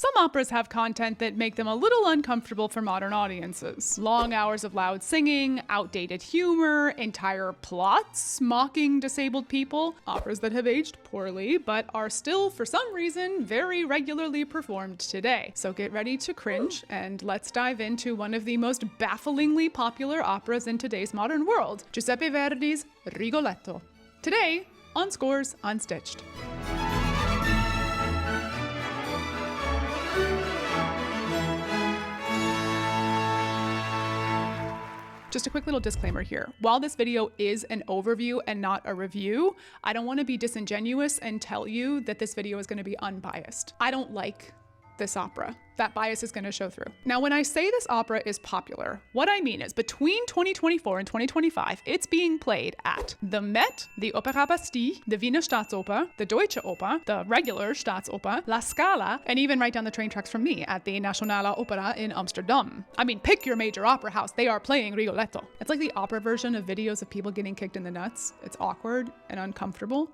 Some operas have content that make them a little uncomfortable for modern audiences. Long hours of loud singing, outdated humor, entire plots mocking disabled people, operas that have aged poorly but are still, for some reason, very regularly performed today. So get ready to cringe, and let's dive into one of the most bafflingly popular operas in today's modern world, Giuseppe Verdi's Rigoletto. Today, on Scores Unstitched. Just a quick little disclaimer here. While this video is an overview and not a review, I don't want to be disingenuous and tell you that this video is going to be unbiased. I don't like this opera. That bias is going to show through. Now, when I say this opera is popular, what I mean is between 2024 and 2025, it's being played at the Met, the Opera Bastille, the Wiener Staatsoper, the Deutsche Oper, the regular Staatsoper, La Scala, and even right down the train tracks from me at the Nationale Opera in Amsterdam. I mean, pick your major opera house. They are playing Rigoletto. It's like the opera version of videos of people getting kicked in the nuts. It's awkward and uncomfortable.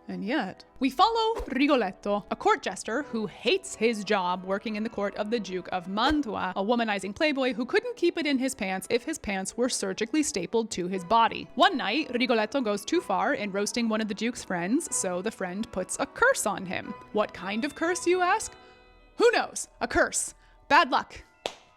And yet, we follow Rigoletto, a court jester who hates his job working in the court of the Duke of Mantua, a womanizing playboy who couldn't keep it in his pants if his pants were surgically stapled to his body. One night, Rigoletto goes too far in roasting one of the Duke's friends, so the friend puts a curse on him. What kind of curse, you ask? Who knows? A curse. Bad luck.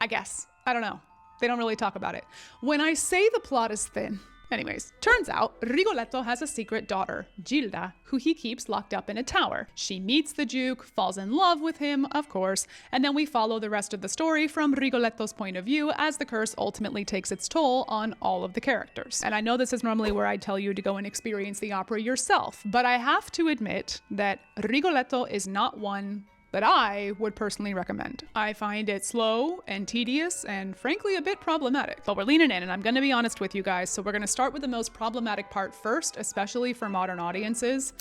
I guess. I don't know. They don't really talk about it. When I say the plot is thin, anyways, turns out Rigoletto has a secret daughter, Gilda, who he keeps locked up in a tower. She meets the Duke, falls in love with him, of course, and then we follow the rest of the story from Rigoletto's point of view as the curse ultimately takes its toll on all of the characters. And I know this is normally where I tell you to go and experience the opera yourself, but I have to admit that Rigoletto is not one that I would personally recommend. I find it slow and tedious and frankly a bit problematic. But we're leaning in, and I'm gonna be honest with you guys, so we're gonna start with the most problematic part first, especially for modern audiences: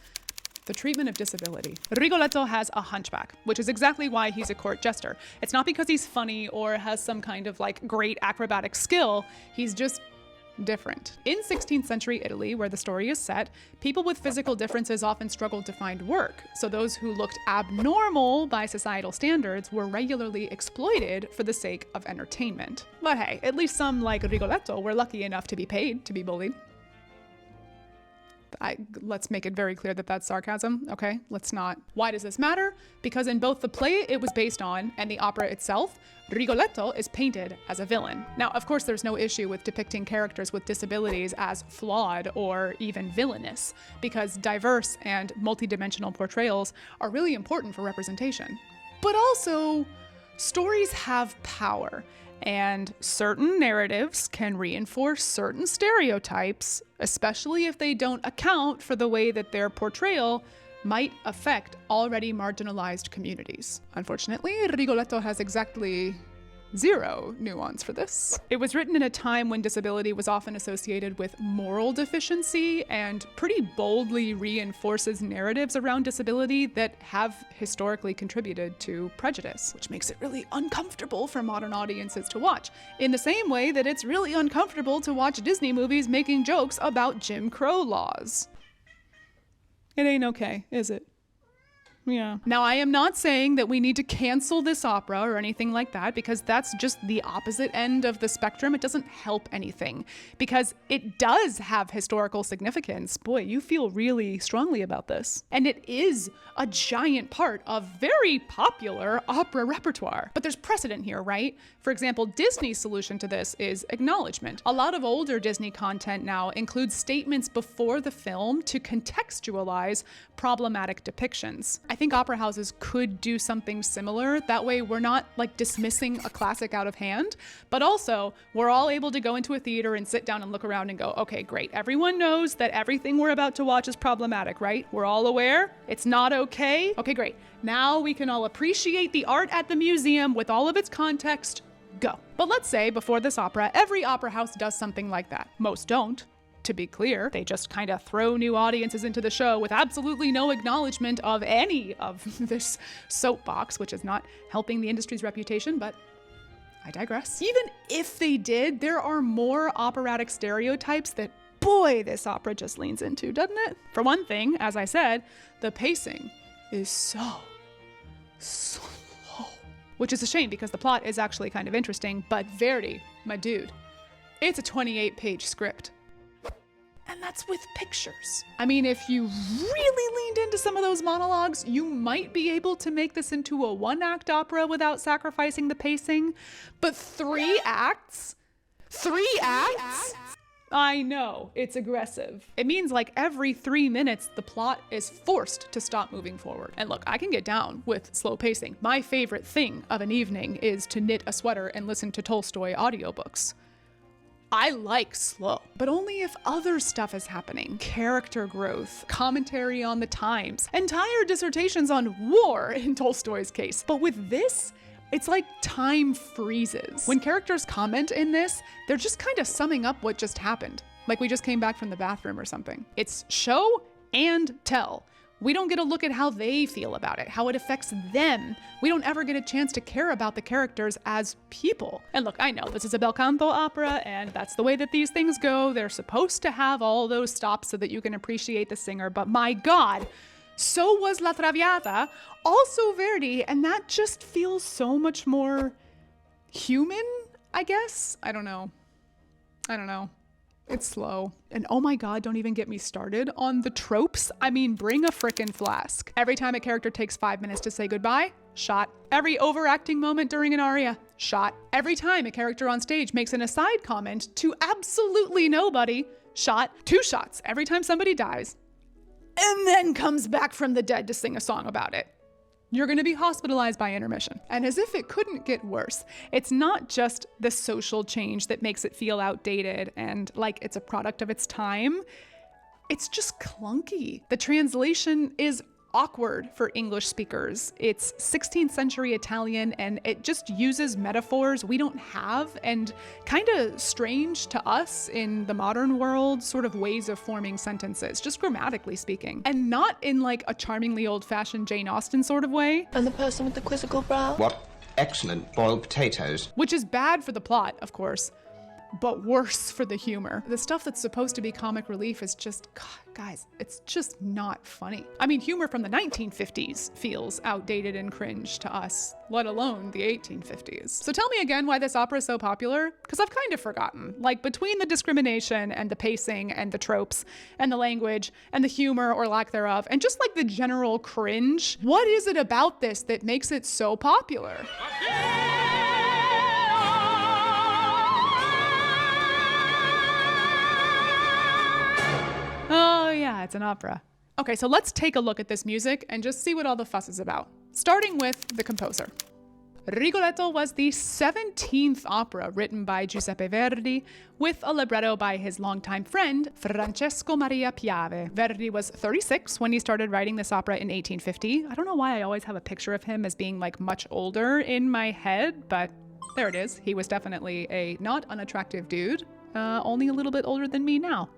the treatment of disability. Rigoletto has a hunchback, which is exactly why he's a court jester. It's not because he's funny or has some kind of like great acrobatic skill, he's just different. In 16th century Italy, where the story is set, people with physical differences often struggled to find work, so those who looked abnormal by societal standards were regularly exploited for the sake of entertainment. But hey, at least some, like Rigoletto, were lucky enough to be paid to be bullied. Let's make it very clear that that's sarcasm, okay? Let's not. Why does this matter? Because in both the play it was based on and the opera itself, Rigoletto is painted as a villain. Now, of course, there's no issue with depicting characters with disabilities as flawed or even villainous, because diverse and multidimensional portrayals are really important for representation. But also, stories have power, and certain narratives can reinforce certain stereotypes, especially if they don't account for the way that their portrayal might affect already marginalized communities. Unfortunately, Rigoletto has exactly zero nuance for this. It was written in a time when disability was often associated with moral deficiency and pretty boldly reinforces narratives around disability that have historically contributed to prejudice, which makes it really uncomfortable for modern audiences to watch, in the same way that it's really uncomfortable to watch Disney movies making jokes about Jim Crow laws. It ain't okay, is it? Yeah. Now, I am not saying that we need to cancel this opera or anything like that, because that's just the opposite end of the spectrum. It doesn't help anything, because it does have historical significance. Boy, you feel really strongly about this. And it is a giant part of very popular opera repertoire. But there's precedent here, right? For example, Disney's solution to this is acknowledgement. A lot of older Disney content now includes statements before the film to contextualize problematic depictions. I think opera houses could do something similar. That way we're not like dismissing a classic out of hand, but also we're all able to go into a theater and sit down and look around and go, okay, great. Everyone knows that everything we're about to watch is problematic, right? We're all aware it's not okay. Okay, great. Now we can all appreciate the art at the museum with all of its context. Go. But let's say before this opera, every opera house does something like that. Most don't. To be clear, they just kind of throw new audiences into the show with absolutely no acknowledgement of any of this soapbox, which is not helping the industry's reputation, but I digress. Even if they did, there are more operatic stereotypes that, boy, this opera just leans into, doesn't it? For one thing, as I said, the pacing is so which is a shame because the plot is actually kind of interesting, but Verdi, my dude, it's a 28-page script. And that's with pictures. I mean, if you really leaned into some of those monologues, you might be able to make this into a one-act opera without sacrificing the pacing. But 3 acts? 3 acts? I know, it's aggressive. It means like every 3 minutes, the plot is forced to stop moving forward. And look, I can get down with slow pacing. My favorite thing of an evening is to knit a sweater and listen to Tolstoy audiobooks. I like slow, but only if other stuff is happening. Character growth, commentary on the times, entire dissertations on war in Tolstoy's case. But with this, it's like time freezes. When characters comment in this, they're just kind of summing up what just happened. Like we just came back from the bathroom or something. It's show and tell. We don't get a look at how they feel about it, how it affects them. We don't ever get a chance to care about the characters as people. And look, I know this is a bel canto opera, and that's the way that these things go. They're supposed to have all those stops so that you can appreciate the singer, but my God, so was La Traviata, also Verdi, and that just feels so much more human, I guess? I don't know. It's slow. And oh my God, don't even get me started on the tropes. I mean, bring a frikkin' flask. Every time a character takes 5 minutes to say goodbye, shot. Every overacting moment during an aria, shot. Every time a character on stage makes an aside comment to absolutely nobody, shot. 2 shots every time somebody dies, and then comes back from the dead to sing a song about it. You're gonna be hospitalized by intermission. And as if it couldn't get worse, it's not just the social change that makes it feel outdated and like it's a product of its time. It's just clunky. The translation is awkward for English speakers. It's 16th century Italian and it just uses metaphors we don't have and kind of strange to us in the modern world sort of ways of forming sentences, just grammatically speaking. And not in like a charmingly old-fashioned Jane Austen sort of way. And the person with the quizzical brow? What excellent boiled potatoes. Which is bad for the plot, of course, but worse for the humor. The stuff that's supposed to be comic relief is just, God, guys, it's just not funny. I mean, humor from the 1950s feels outdated and cringe to us, let alone the 1850s. So tell me again why this opera is so popular, because I've kind of forgotten. Like between the discrimination and the pacing and the tropes and the language and the humor or lack thereof, and just like the general cringe, what is it about this that makes it so popular? Oh yeah, it's an opera. Okay, so let's take a look at this music and just see what all the fuss is about. Starting with the composer. Rigoletto was the 17th opera written by Giuseppe Verdi, with a libretto by his longtime friend, Francesco Maria Piave. Verdi was 36 when he started writing this opera in 1850. I don't know why I always have a picture of him as being like much older in my head, but there it is. He was definitely a not unattractive dude, only a little bit older than me now.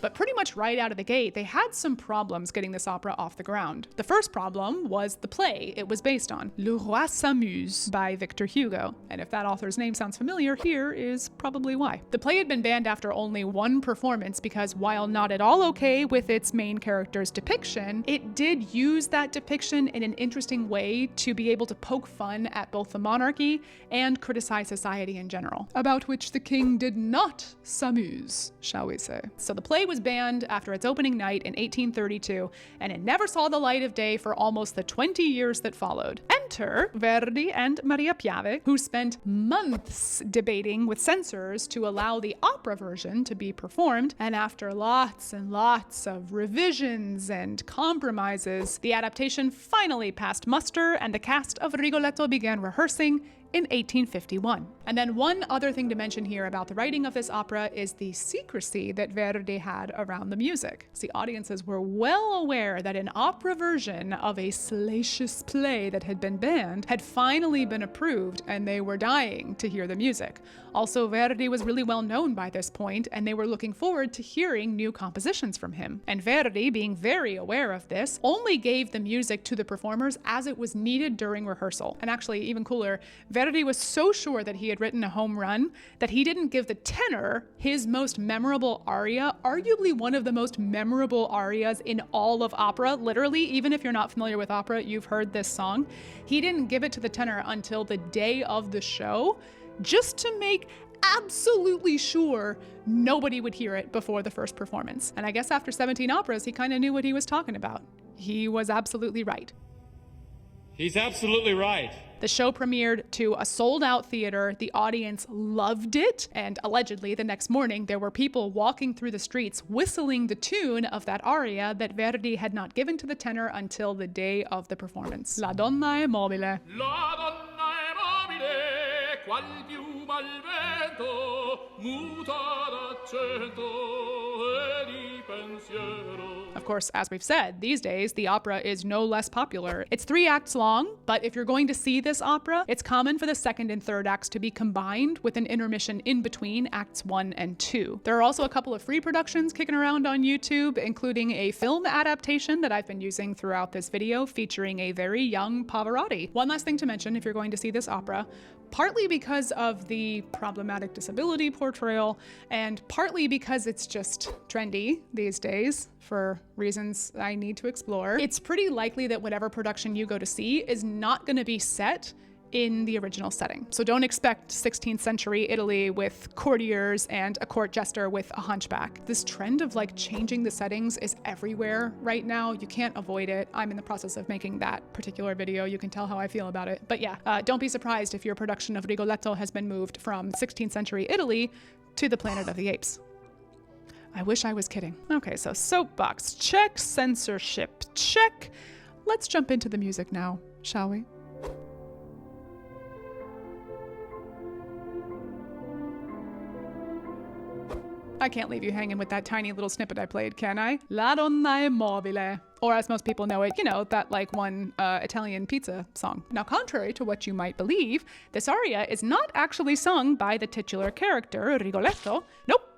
But pretty much right out of the gate, they had some problems getting this opera off the ground. The first problem was the play it was based on, Le Roi s'amuse by Victor Hugo. And if that author's name sounds familiar, here is probably why. The play had been banned after only 1 performance because while not at all okay with its main character's depiction, it did use that depiction in an interesting way to be able to poke fun at both the monarchy and criticize society in general, about which the king did not s'amuse, shall we say. So the play was banned after its opening night in 1832, and it never saw the light of day for almost the 20 years that followed. Enter Verdi and Maria Piave, who spent months debating with censors to allow the opera version to be performed, and after lots and lots of revisions and compromises, the adaptation finally passed muster, and the cast of Rigoletto began rehearsing in 1851. And then one other thing to mention here about the writing of this opera is the secrecy that Verdi had around the music. See, audiences were well aware that an opera version of a salacious play that had been banned had finally been approved, and they were dying to hear the music. Also, Verdi was really well known by this point, and they were looking forward to hearing new compositions from him. And Verdi, being very aware of this, only gave the music to the performers as it was needed during rehearsal. And actually, even cooler, Verdi was so sure that he had had written a home run that he didn't give the tenor his most memorable aria, arguably one of the most memorable arias in all of opera. Literally, even if you're not familiar with opera, you've heard this song. He didn't give it to the tenor until the day of the show, just to make absolutely sure nobody would hear it before the first performance. And I guess after 17 operas, he kind of knew what he was talking about. He was absolutely right. He's absolutely right. The show premiered to a sold-out theater. The audience loved it, and allegedly the next morning there were people walking through the streets whistling the tune of that aria that Verdi had not given to the tenor until the day of the performance. La donna è mobile. La donna è mobile, qual piuma al vento, muta d'accento e di pensiero. Of course, as we've said, these days the opera is no less popular. It's 3 acts long, but if you're going to see this opera, it's common for the second and third acts to be combined with an intermission in between acts 1 and 2. There are also a couple of free productions kicking around on YouTube, including a film adaptation that I've been using throughout this video featuring a very young Pavarotti. One last thing to mention if you're going to see this opera, partly because of the problematic disability portrayal, and partly because it's just trendy these days for reasons I need to explore, it's pretty likely that whatever production you go to see is not going to be set in the original setting. So don't expect 16th century Italy with courtiers and a court jester with a hunchback. This trend of like changing the settings is everywhere right now. You can't avoid it. I'm in the process of making that particular video. You can tell how I feel about it. But yeah, don't be surprised if your production of Rigoletto has been moved from 16th century Italy to the Planet of the Apes. I wish I was kidding. Okay, so soapbox check, censorship check. Let's jump into the music now, shall we? I can't leave you hanging with that tiny little snippet I played, can I? La donna è mobile. Or as most people know it, you know, that like one Italian pizza song. Now, contrary to what you might believe, this aria is not actually sung by the titular character, Rigoletto. Nope.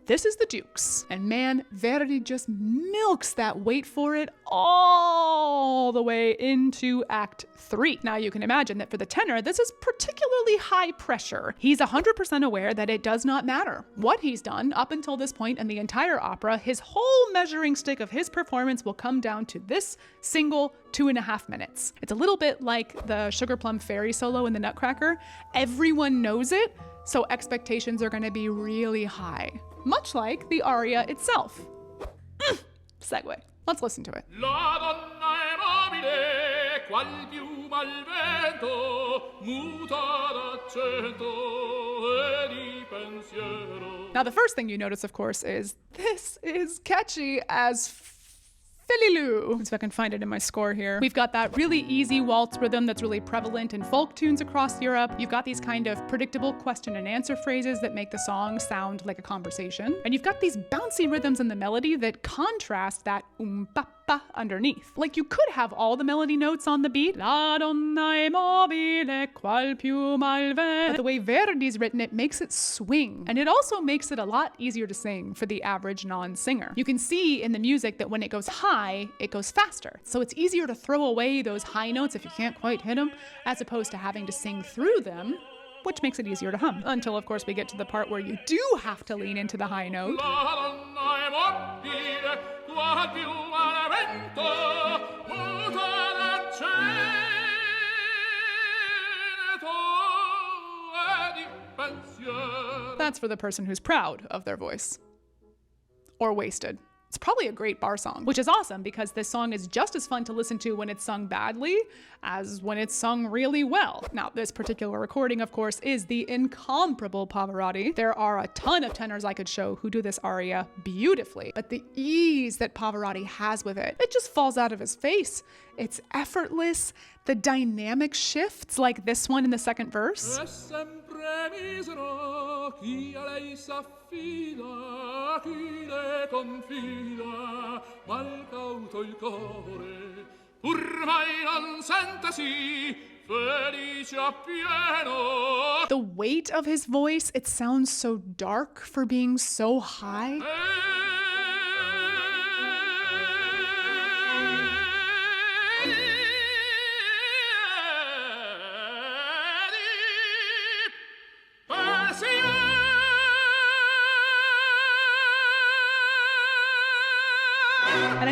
This is the Duke's. And man, Verdi just milks that wait for it all the way into Act 3. Now you can imagine that for the tenor, this is particularly high pressure. He's 100% aware that it does not matter what he's done up until this point in the entire opera. His whole measuring stick of his performance will come down to this single 2.5 minutes. It's a little bit like the Sugar Plum Fairy solo in the Nutcracker. Everyone knows it, so expectations are going to be really high. Much like the aria itself. Segue. Let's listen to it. La donna è mobile, qual piuma al vento, muta d'accento e di pensiero. Now the first thing you notice, of course, is this is catchy as Fililoo. Let's see if I can find it in my score here. We've got that really easy waltz rhythm that's really prevalent in folk tunes across Europe. You've got these kind of predictable question and answer phrases that make the song sound like a conversation. And you've got these bouncy rhythms in the melody that contrast that pa underneath. Like you could have all the melody notes on the beat. La donna è mobile, qual piuma al vento. But the way Verdi's written it makes it swing. And it also makes it a lot easier to sing for the average non-singer. You can see in the music that when it goes high, it goes faster. So it's easier to throw away those high notes if you can't quite hit them, as opposed to having to sing through them, which makes it easier to hum. Until, of course, we get to the part where you do have to lean into the high note. That's for the person who's proud of their voice. Or wasted. It's probably a great bar song, which is awesome because this song is just as fun to listen to when it's sung badly as when it's sung really well. Now, this particular recording, of course, is the incomparable Pavarotti. There are a ton of tenors I could show who do this aria beautifully, but the ease that Pavarotti has with it, it just falls out of his face. It's effortless. The dynamic shifts, like this one in the second verse. The weight of his voice, it sounds so dark for being so high.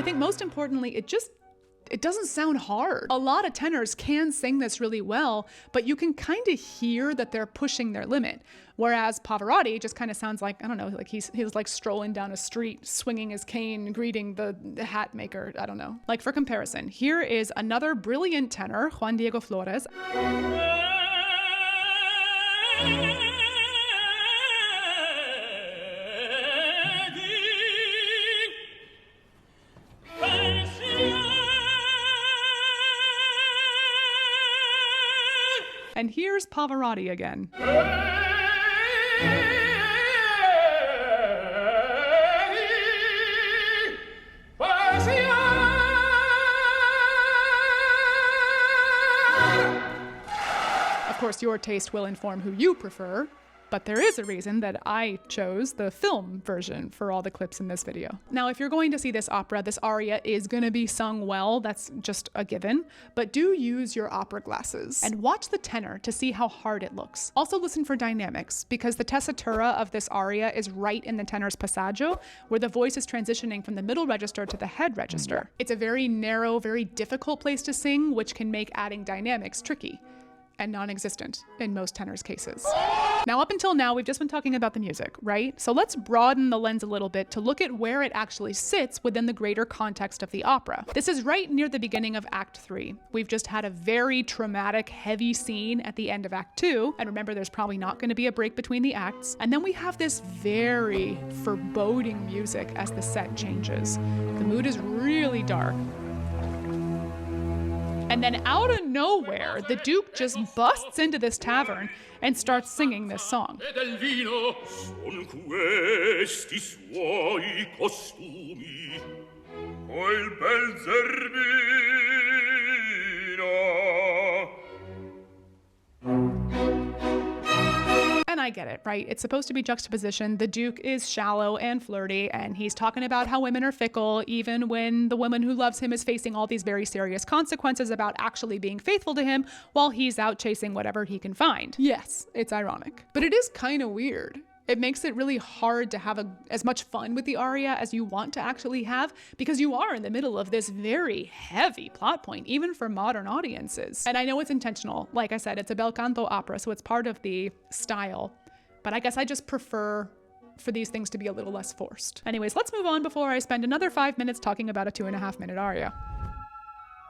think most importantly, it doesn't sound hard. A lot of tenors can sing this really well, but you can kind of hear that they're pushing their limit. Whereas Pavarotti just kind of sounds like, I don't know, like he's like strolling down a street, swinging his cane, greeting the hat maker. I don't know. Like, for comparison, here is another brilliant tenor, Juan Diego Flores. And here's Pavarotti again. Of course, your taste will inform who you prefer, but there is a reason that I chose the film version for all the clips in this video. Now, if you're going to see this opera, this aria is gonna be sung well, that's just a given, but do use your opera glasses and watch the tenor to see how hard it looks. Also listen for dynamics, because the tessitura of this aria is right in the tenor's passaggio, where the voice is transitioning from the middle register to the head register. It's a very narrow, very difficult place to sing, which can make adding dynamics tricky and non-existent in most tenors' cases. Now, up until now, we've just been talking about the music, right? So let's broaden the lens a little bit to look at where it actually sits within the greater context of the opera. This is right near the beginning of Act 3. We've just had a very traumatic, heavy scene at the end of Act 2, and remember, there's probably not going to be a break between the acts. And then we have this very foreboding music as the set changes. The mood is really dark. And then out of nowhere, the Duke just busts into this tavern and starts singing this song. And I get it, right? It's supposed to be juxtaposition. The Duke is shallow and flirty, and he's talking about how women are fickle, even when the woman who loves him is facing all these very serious consequences about actually being faithful to him while he's out chasing whatever he can find. Yes, it's ironic. But it is kind of weird. It makes it really hard to have as much fun with the aria as you want to actually have, because you are in the middle of this very heavy plot point, even for modern audiences. And I know it's intentional. Like I said, it's a bel canto opera, so it's part of the style. But I guess I just prefer for these things to be a little less forced. Anyways, let's move on before I spend another 5 minutes talking about a 2.5-minute aria.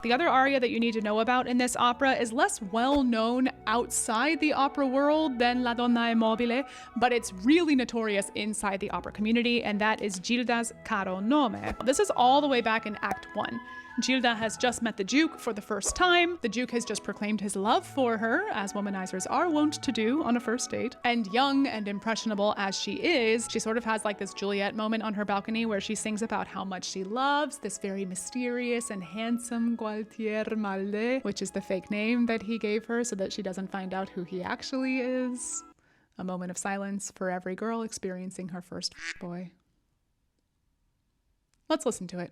The other aria that you need to know about in this opera is less well known outside the opera world than La Donna e Mobile, but it's really notorious inside the opera community, and that is Gilda's Caro Nome. This is all the way back in Act 1. Gilda has just met the Duke for the first time. The Duke has just proclaimed his love for her, as womanizers are wont to do on a first date. And young and impressionable as she is, she sort of has like this Juliet moment on her balcony where she sings about how much she loves this very mysterious and handsome Gualtier Malde, which is the fake name that he gave her so that she doesn't find out who he actually is. A moment of silence for every girl experiencing her first boy. Let's listen to it.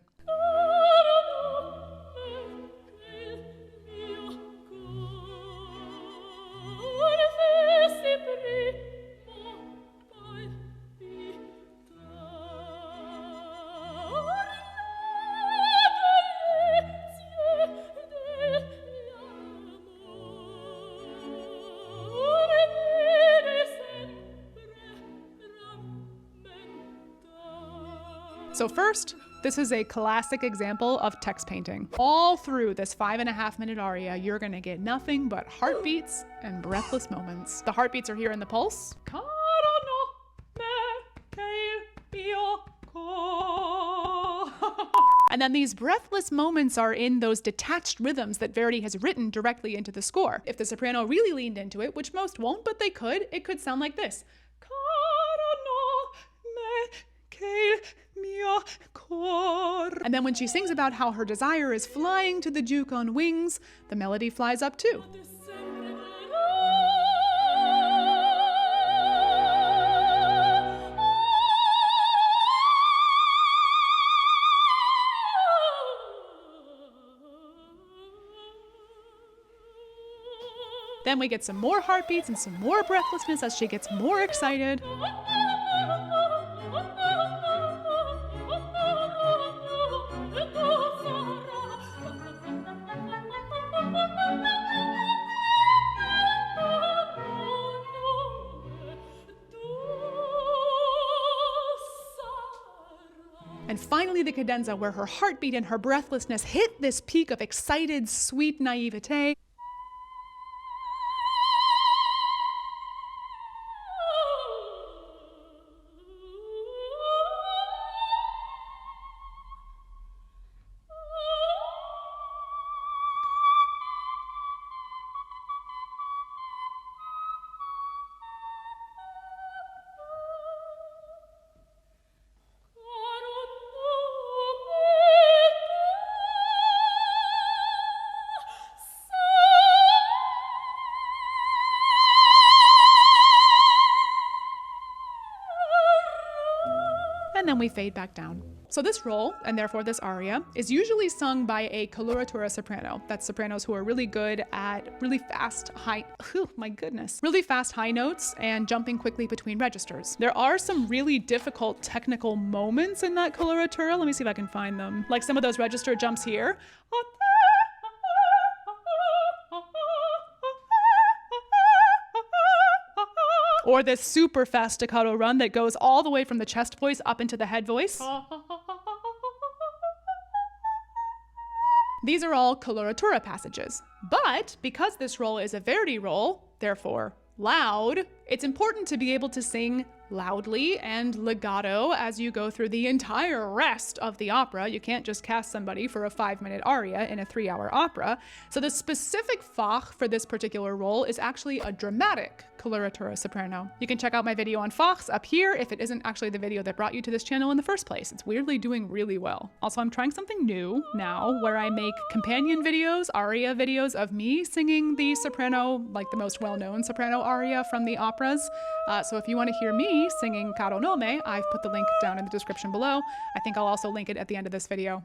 So first, this is a classic example of text painting. All through this 5.5-minute aria, you're gonna get nothing but heartbeats and breathless moments. The heartbeats are here in the pulse. And then these breathless moments are in those detached rhythms that Verdi has written directly into the score. If the soprano really leaned into it, which most won't, but they could, it could sound like this. And then when she sings about how her desire is flying to the Duke on wings, the melody flies up too. Then we get some more heartbeats and some more breathlessness as she gets more excited. And finally the cadenza, where her heartbeat and her breathlessness hit this peak of excited, sweet naivete. And then we fade back down. So this role, and therefore this aria, is usually sung by a coloratura soprano. That's sopranos who are really good at really fast high notes and jumping quickly between registers. There are some really difficult technical moments in that coloratura. Let me see if I can find them. Like some of those register jumps here. Or this super fast staccato run that goes all the way from the chest voice up into the head voice. These are all coloratura passages. But because this role is a Verdi role, therefore loud, it's important to be able to sing loudly and legato as you go through the entire rest of the opera. You can't just cast somebody for a 5-minute aria in a 3-hour opera. So the specific Fach for this particular role is actually a dramatic coloratura soprano. You can check out my video on Fachs up here if it isn't actually the video that brought you to this channel in the first place. It's weirdly doing really well. Also, I'm trying something new now where I make companion videos, aria videos of me singing the soprano, like the most well-known soprano aria from the operas. So if you want to hear me singing Caro Nome, I've put the link down in the description below. I think I'll also link it at the end of this video.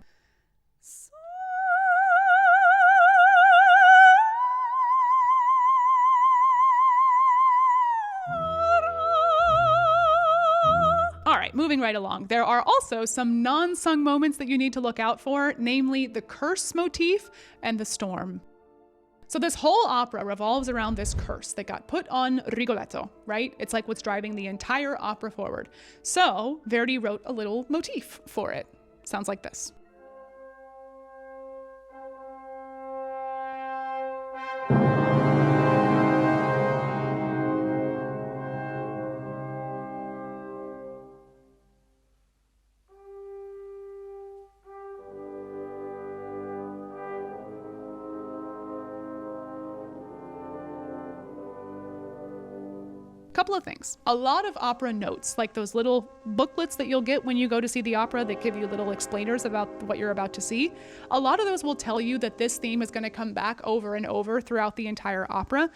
All right, moving right along. There are also some non-sung moments that you need to look out for, namely the curse motif and the storm. So this whole opera revolves around this curse that got put on Rigoletto, right? It's like what's driving the entire opera forward. So Verdi wrote a little motif for it. Sounds like this. Couple of things. A lot of opera notes, like those little booklets that you'll get when you go to see the opera that give you little explainers about what you're about to see, a lot of those will tell you that this theme is going to come back over and over throughout the entire opera.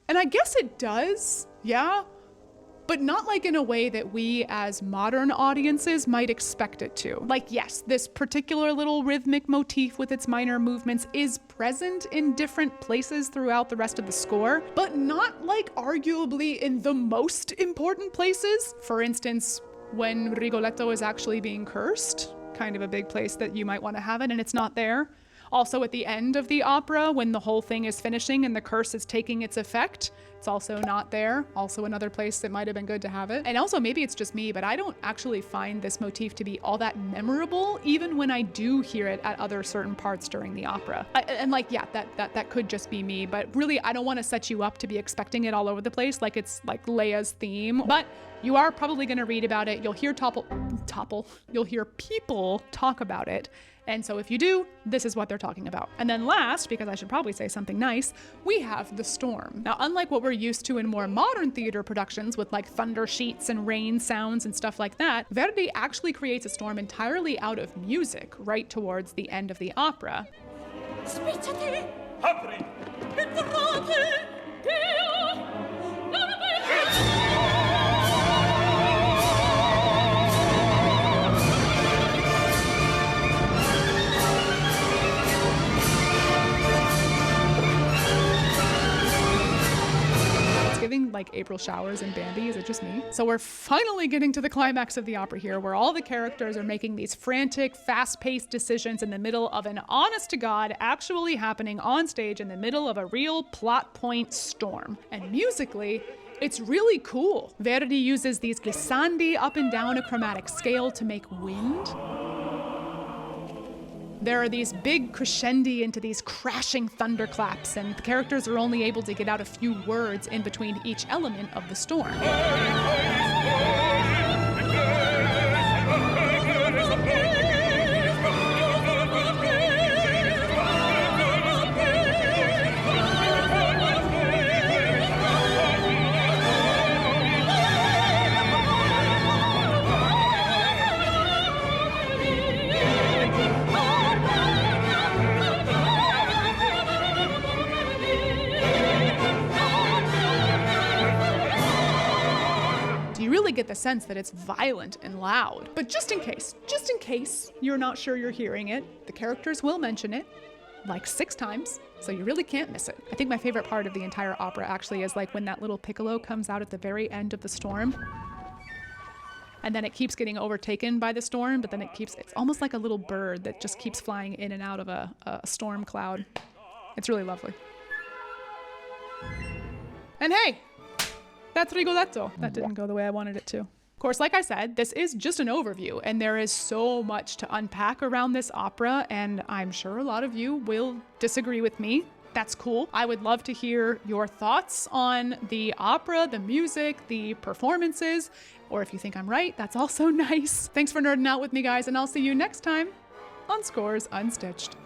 And I guess it does, yeah, but not like in a way that we as modern audiences might expect it to. Like, yes, this particular little rhythmic motif with its minor movements is present in different places throughout the rest of the score, but not like arguably in the most important places. For instance, when Rigoletto is actually being cursed, kind of a big place that you might want to have it, and it's not there. Also at the end of the opera, when the whole thing is finishing and the curse is taking its effect, it's also not there. Also another place that might have been good to have it. And also maybe it's just me, but I don't actually find this motif to be all that memorable, even when I do hear it at other certain parts during the opera. That could just be me, but really I don't want to set you up to be expecting it all over the place like it's like Leia's theme. But you are probably going to read about it. You'll hear you'll hear people talk about it. And so if you do, this is what they're talking about. And then last, because I should probably say something nice, we have the storm. Now, unlike what we're used to in more modern theater productions with like thunder sheets and rain sounds and stuff like that, Verdi actually creates a storm entirely out of music right towards the end of the opera. Spicciati! Apri! Entrate! Dio! Giving like April showers and Bambi, is it just me? So we're finally getting to the climax of the opera here, where all the characters are making these frantic, fast-paced decisions in the middle of an honest-to-God actually happening on stage in the middle of a real plot point storm. And musically, it's really cool. Verdi uses these glissandi up and down a chromatic scale to make wind. There are these big crescendi into these crashing thunderclaps, and the characters are only able to get out a few words in between each element of the storm. Get the sense that it's violent and loud. But just in case you're not sure you're hearing it, the characters will mention it like 6 times, so you really can't miss it. I think my favorite part of the entire opera actually is like when that little piccolo comes out at the very end of the storm, and then it keeps getting overtaken by the storm, but then it's almost like a little bird that just keeps flying in and out of a storm cloud. It's really lovely. And hey, that's Rigoletto. That didn't go the way I wanted it to. Of course, like I said, this is just an overview, and there is so much to unpack around this opera, and I'm sure a lot of you will disagree with me. That's cool. I would love to hear your thoughts on the opera, the music, the performances, or if you think I'm right, that's also nice. Thanks for nerding out with me, guys, and I'll see you next time on Scores Unstitched.